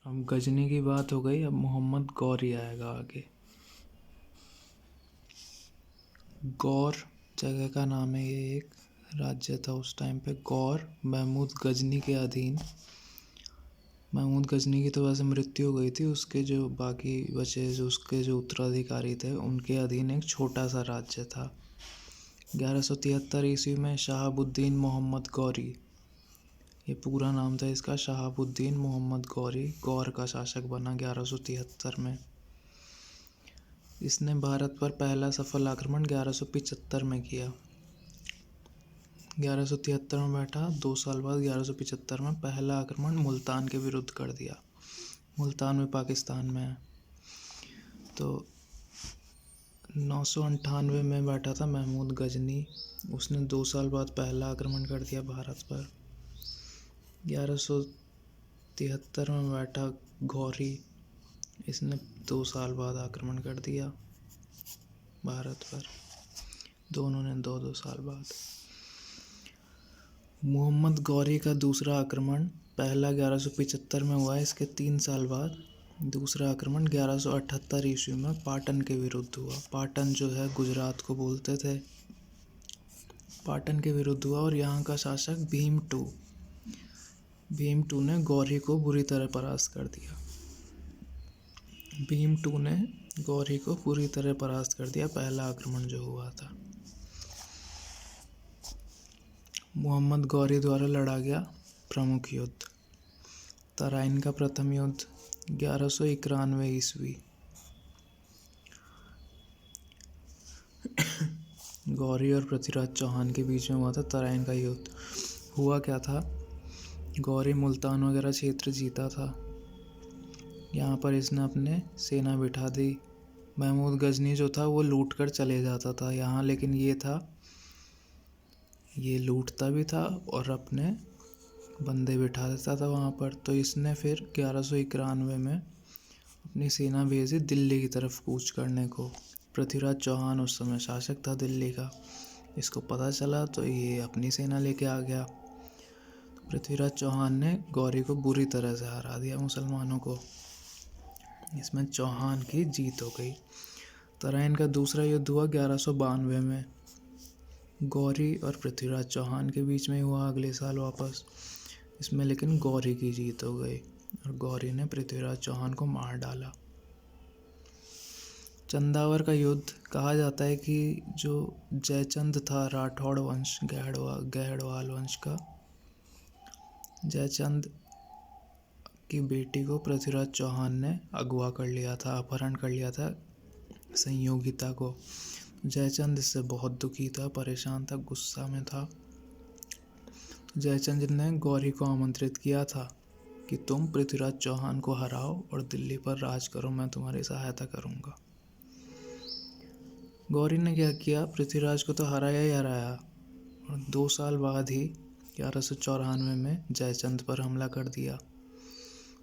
अब गजनी की बात हो गई, अब मोहम्मद गौरी आएगा आगे। गौर जगह का नाम है, ये एक राज्य था उस टाइम पे। गौर महमूद गजनी के अधीन। महमूद गजनी की तो वैसे मृत्यु हो गई थी, उसके जो बाकी बचे, जो उसके जो उत्तराधिकारी थे, उनके अधीन एक छोटा सा राज्य था। 1173 ईस्वी में शहाबुद्दीन मोहम्मद गौरी, ये पूरा नाम था इसका, शहाबुद्दीन मोहम्मद गौरी, गौर का शासक बना 1173 में। इसने भारत पर पहला सफल आक्रमण 1175 में किया। 1173 में बैठा, 2 साल बाद 1175 में पहला आक्रमण मुल्तान के विरुद्ध कर दिया। मुल्तान में पाकिस्तान में है। तो 998 में बैठा था महमूद गजनी, उसने 2 साल बाद पहला आक्रमण कर दिया भारत पर। 1173 में बैठा गौरी, इसने 2 साल बाद आक्रमण कर दिया भारत पर। दोनों ने 2-2 साल बाद। मोहम्मद गौरी का दूसरा आक्रमण, पहला 1175 में हुआ, इसके 3 साल बाद दूसरा आक्रमण 1178 ईस्वी में पाटन के विरुद्ध हुआ। पाटन जो है गुजरात को बोलते थे। पाटन के विरुद्ध हुआ और यहाँ का शासक भीम टू ने गौरी को बुरी तरह परास्त कर दिया। भीम टू ने गौरी को पूरी तरह परास्त कर दिया, पहला आक्रमण जो हुआ था। मोहम्मद गौरी द्वारा लड़ा गया प्रमुख युद्ध, तराइन का प्रथम युद्ध 1191 ईस्वी। गौरी और पृथ्वीराज चौहान के बीच में हुआ था तराइन का युद्ध। हुआ क्या था, गौरी मुल्तान वगैरह क्षेत्र जीता था, यहाँ पर इसने अपने सेना बिठा दी। महमूद गजनी जो था वो लूट कर चले जाता था यहाँ, लेकिन ये लूटता भी था और अपने बंदे बिठा देता था वहाँ पर। तो इसने फिर 1191 में अपनी सेना भेजी दिल्ली की तरफ कूच करने को। पृथ्वीराज चौहान उस समय शासक था दिल्ली का। इसको पता चला तो ये अपनी सेना लेके आ गया। पृथ्वीराज चौहान ने गौरी को बुरी तरह से हरा दिया मुसलमानों को। इसमें चौहान की जीत हो गई। तराइन का दूसरा युद्ध हुआ 1192 में। गौरी और पृथ्वीराज चौहान के बीच में हुआ अगले साल वापस। इसमें लेकिन गौरी की जीत हो गई और गौरी ने पृथ्वीराज चौहान को मार डाला। चंदावर का युद्ध, कहा जाता है कि जो जयचंद था राठौड़ वंश, गहड़वाल वंश का, जयचंद की बेटी को पृथ्वीराज चौहान ने अगवा कर लिया था, अपहरण कर लिया था संयोगिता को। जयचंद इससे बहुत दुखी था, परेशान था, गुस्सा में था। जयचंद ने गौरी को आमंत्रित किया था कि तुम पृथ्वीराज चौहान को हराओ और दिल्ली पर राज करो, मैं तुम्हारी सहायता करूंगा। गौरी ने क्या किया, पृथ्वीराज को तो हराया ही हराया और 2 साल बाद ही 1194 में जयचंद पर हमला कर दिया।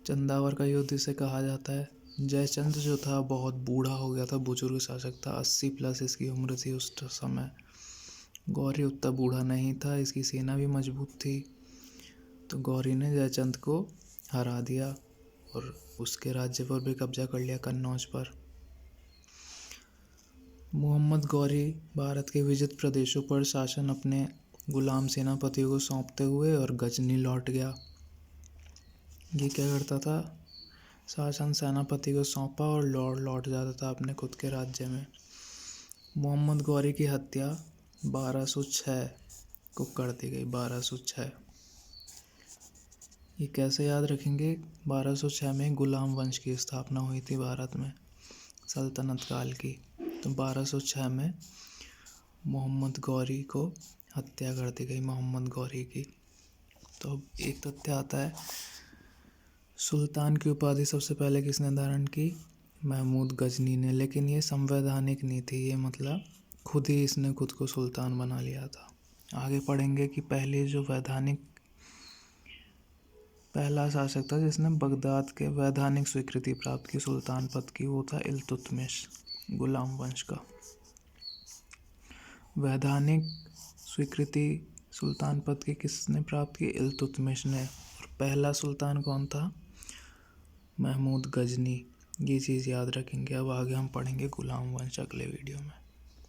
चंदावर का युद्ध इसे कहा जाता है। जयचंद जो था बहुत बूढ़ा हो गया था, बुजुर्ग शासक था, 80+ इसकी उम्र थी उस समय। गौरी उतना बूढ़ा नहीं था, इसकी सेना भी मजबूत थी। तो गौरी ने जयचंद को हरा दिया और उसके राज्य पर भी कब्जा कर लिया, कन्नौज पर। मोहम्मद गौरी भारत के विजित प्रदेशों पर शासन अपने गुलाम सेनापतियों को सौंपते हुए और गजनी लौट गया। ये क्या करता था, शासन सेनापति को सौंपा और लौट जाता था अपने खुद के राज्य में। मोहम्मद गौरी की हत्या 1206 को कर दी गई। 1206 ये कैसे याद रखेंगे, 1206 में गुलाम वंश की स्थापना हुई थी भारत में, सल्तनत काल की। तो 1206 में मोहम्मद गौरी को हत्या कर दी गई, मोहम्मद गौरी की। तो अब एक तथ्य आता है, सुल्तान की उपाधि सबसे पहले किसने धारण की, महमूद गजनी ने। लेकिन ये संवैधानिक नहीं थी, ये मतलब खुद ही इसने खुद को सुल्तान बना लिया था। आगे पढ़ेंगे कि पहला शासक था जिसने बगदाद के वैधानिक स्वीकृति प्राप्त की सुल्तान पद की, वो था इल्तुतमिश, गुलाम वंश का। वैधानिक स्वीकृति सुल्तान पद की किसने प्राप्त की, इल्तुतमिश ने। और पहला सुल्तान कौन था, महमूद गजनी। ये चीज़ याद रखेंगे। अब आगे हम पढ़ेंगे गुलाम वंश अगले वीडियो में।